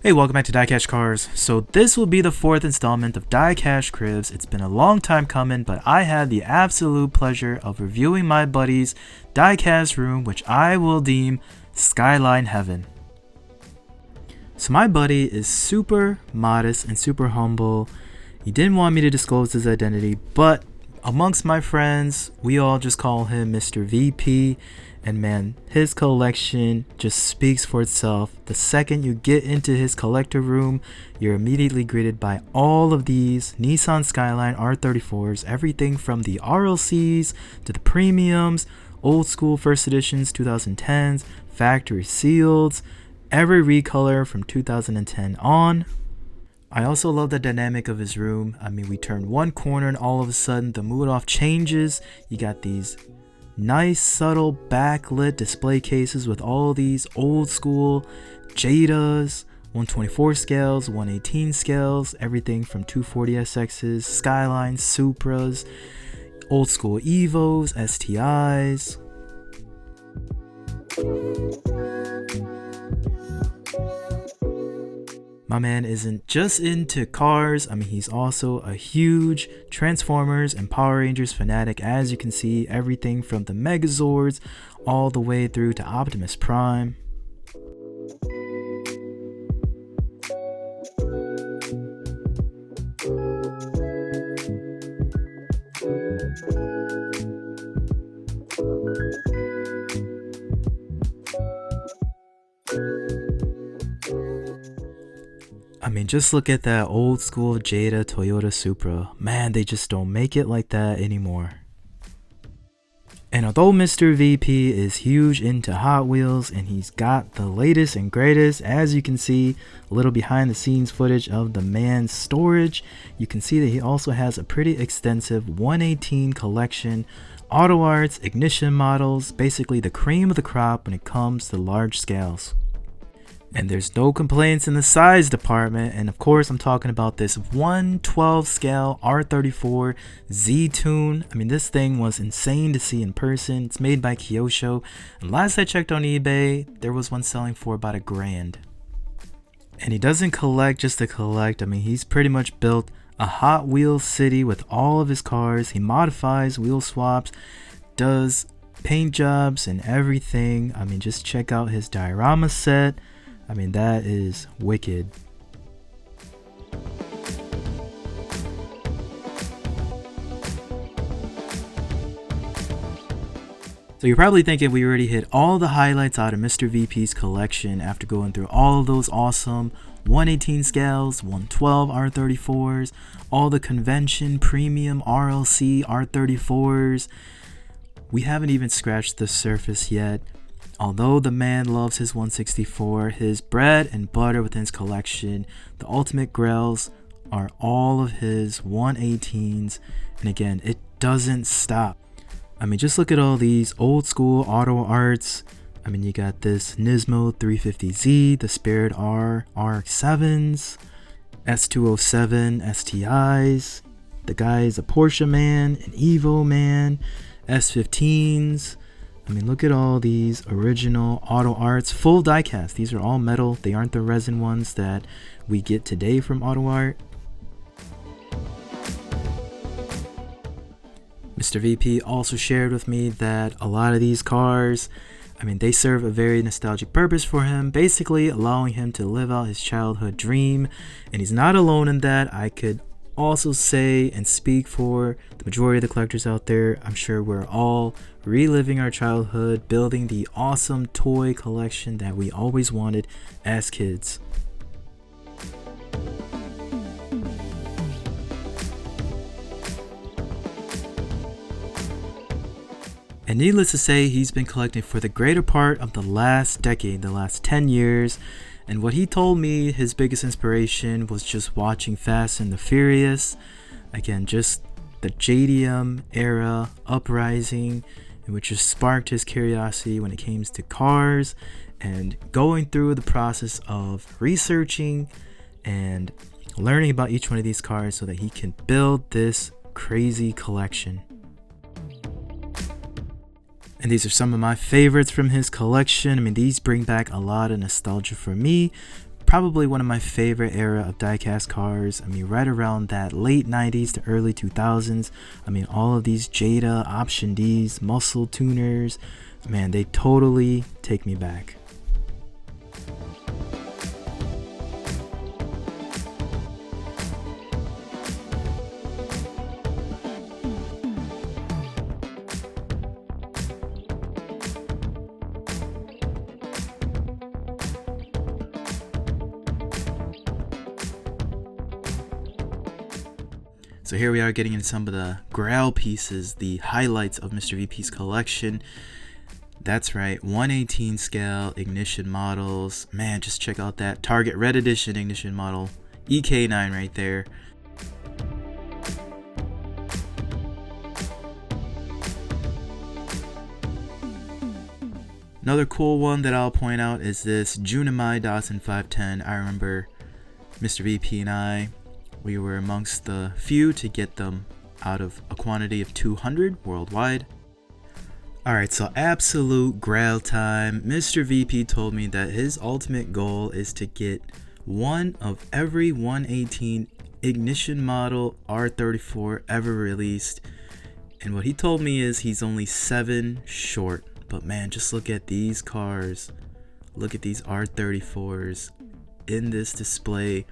Hey, welcome back to DieCash Cars. So this will be the fourth installment of DieCash Cribs. It's been a long time coming, but I had the absolute pleasure of reviewing my buddy's diecast room, which I will deem Skyline Heaven. So my buddy is super modest and super humble. He didn't want me to disclose his identity, but amongst my friends, we all just call him Mr. VP. And man, his collection just speaks for itself. The second you get into his collector room, you're immediately greeted by all of these Nissan Skyline R34s, everything from the RLCs to the premiums, old school first editions, 2010s, factory sealeds, every recolor from 2010 on. I also love the dynamic of his room. I mean, we turn one corner and all of a sudden the mood off changes. You got these nice subtle backlit display cases with all these old school Jadas, 124 scales, 118 scales, everything from 240SXs, Skylines, Supras, old school Evos, STIs. My man isn't just into cars, I mean he's also a huge Transformers and Power Rangers fanatic. As you can see, everything from the Megazords all the way through to Optimus Prime. I mean, just look at that old school Jada Toyota Supra. Man, they just don't make it like that anymore. And although Mr. VP is huge into Hot Wheels and he's got the latest and greatest, as you can see, a little behind the scenes footage of the man's storage, you can see that he also has a pretty extensive 118 collection, auto arts, ignition models, basically the cream of the crop when it comes to large scales. And there's no complaints in the size department, and of course I'm talking about this 112 scale R34 Z-Tune. I mean, this thing was insane to see in person. It's made by Kyosho, and last I checked on eBay, there was one selling for about $1,000. And he doesn't collect just to collect. I mean, he's pretty much built a Hot Wheels city with all of his cars. He modifies, wheel swaps, does paint jobs and everything. I mean, just check out his diorama set. I mean, that is wicked. So you're probably thinking we already hit all the highlights out of Mr. VP's collection after going through all of those awesome 118 scales, 112 R34s, all the convention premium RLC R34s. We haven't even scratched the surface yet. Although the man loves his 164, his bread and butter within his collection, the ultimate grails are all of his 118s, and again, it doesn't stop. I mean, just look at all these old school auto arts. I mean, you got this Nismo 350Z, the Spirit R RX-7s, S207 STIs, the guy is a Porsche man, an Evo man, S15s. I mean, look at all these original auto arts, full diecast. These are all metal. They aren't the resin ones that we get today from auto art. Mr. VP also shared with me that a lot of these cars, I mean, they serve a very nostalgic purpose for him, basically allowing him to live out his childhood dream. And he's not alone in that. I could also say and speak for the majority of the collectors out there. I'm sure we're all reliving our childhood, building the awesome toy collection that we always wanted as kids. And needless to say, he's been collecting for the greater part of the last decade, the last 10 years. And what he told me his biggest inspiration was just watching Fast and the Furious. Again, just the JDM era uprising, which just sparked his curiosity when it came to cars, and going through the process of researching and learning about each one of these cars so that he can build this crazy collection. And these are some of my favorites from his collection. I mean, these bring back a lot of nostalgia for me. probably one of my favorite era of diecast cars. I mean, right around that late 90s to early 2000s. I mean, all of these Jada, Option Ds, muscle tuners, man, they totally take me back. So here we are getting into some of the grail pieces, the highlights of Mr. VP's collection. That's right, 1/18 scale ignition models. Man, just check out that Target Red Edition ignition model, EK9 right there. Another cool one that I'll point out is this Junimai Datsun 510. I remember Mr. VP and I, we were amongst the few to get them out of a quantity of 200 worldwide. Alright, so absolute grail time. Mr. VP told me that his ultimate goal is to get one of every 1/18 ignition model R34 ever released. And what he told me is he's only 7 short. But man, just look at these cars. Look at these R34s in this display.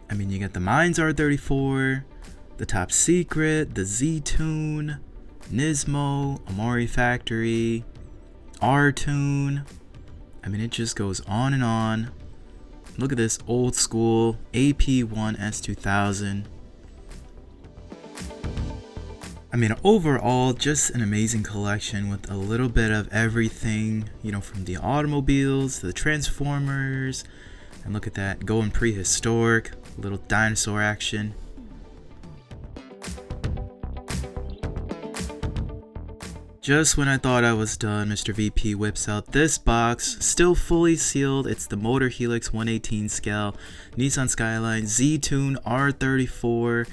I mean, you got the Mines R34, the Top Secret, the Z-Tune, Nismo, Amori Factory, R-Tune. I mean, it just goes on and on. Look at this old school AP1 S2000. I mean, overall, just an amazing collection with a little bit of everything, you know, from the automobiles to the Transformers. And look at that, going prehistoric, little dinosaur action. Just when I thought I was done, Mr. VP whips out this box, still fully sealed. It's the Motor Helix 1/18 scale Nissan Skyline Z-Tune R34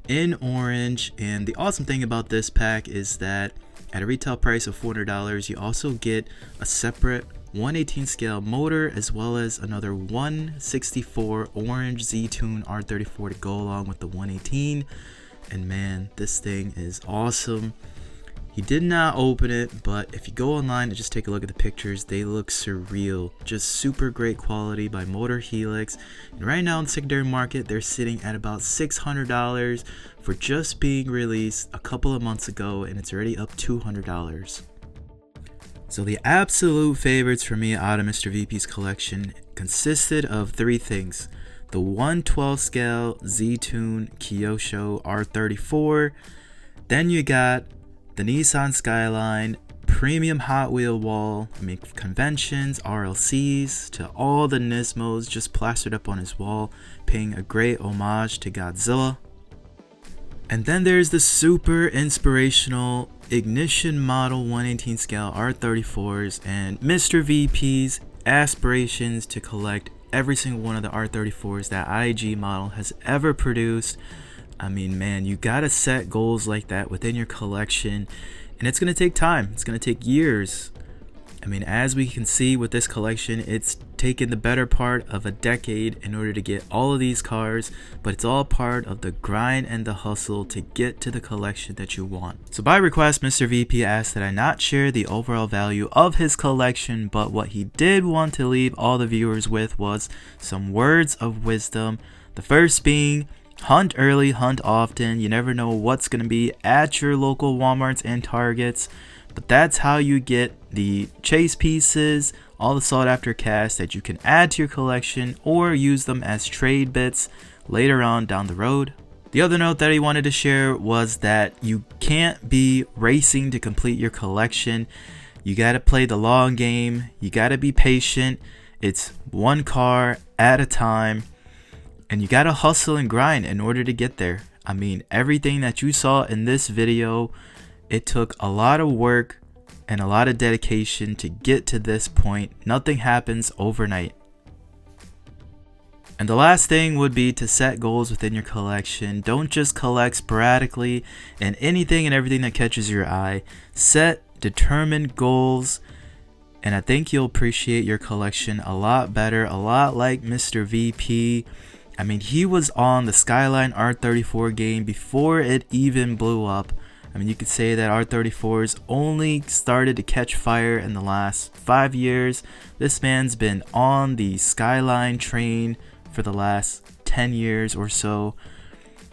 in orange. And the awesome thing about this pack is that at a retail price of $400, you also get a separate 1/18 scale motor as well as another 164 orange Z-Tune R34 to go along with the 1/18. And man, this thing is awesome. He did not open it, but if you go online and just take a look at the pictures, they look surreal. Just super great quality by Motor Helix. And right now in the secondary market, they're sitting at about $600 for just being released a couple of months ago, and it's already up $200. So the absolute favorites for me out of Mr. VP's collection consisted of 3 things. The 1/12 scale Z-Tune Kyosho R34. Then you got the Nissan Skyline premium Hot Wheel wall. I mean, conventions, RLCs, to all the Nismos just plastered up on his wall, paying a great homage to Godzilla. And then there's the super inspirational ignition model 1/18 scale R34s and Mr. VP's aspirations to collect every single one of the R34s that IG model has ever produced. I mean, man, you gotta set goals like that within your collection, and it's gonna take time. It's gonna take years. I mean, as we can see with this collection, it's taken the better part of a decade in order to get all of these cars, but it's all part of the grind and the hustle to get to the collection that you want. So by request, Mr. VP asked that I not share the overall value of his collection, but what he did want to leave all the viewers with was some words of wisdom. The first being, hunt early, hunt often. You never know what's going to be at your local Walmarts and Targets, but that's how you get the chase pieces, all the sought after casts that you can add to your collection or use them as trade bits later on down the road. The other note that he wanted to share was that you can't be racing to complete your collection. You got to play the long game. You got to be patient. It's one car at a time. And you gotta hustle and grind in order to get there. I mean, everything that you saw in this video, it took a lot of work and a lot of dedication to get to this point. Nothing happens overnight. And the last thing would be to set goals within your collection. Don't just collect sporadically and anything and everything that catches your eye. Set determined goals And I think you'll appreciate your collection a lot better, a lot like Mr. VP. I mean, he was on the SKYLINE R34 game before it even blew up. I mean, you could say that R34's only started to catch fire in the last 5 years. This man's been on the SKYLINE train for the last 10 years or so.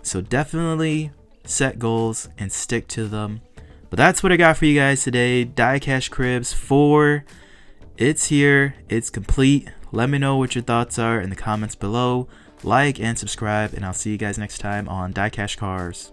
So definitely set goals and stick to them. But that's what I got for you guys today. DieCash Cribs 4. It's here. It's complete. Let me know what your thoughts are in the comments below. Like and subscribe, and I'll see you guys next time on DieCash Cars.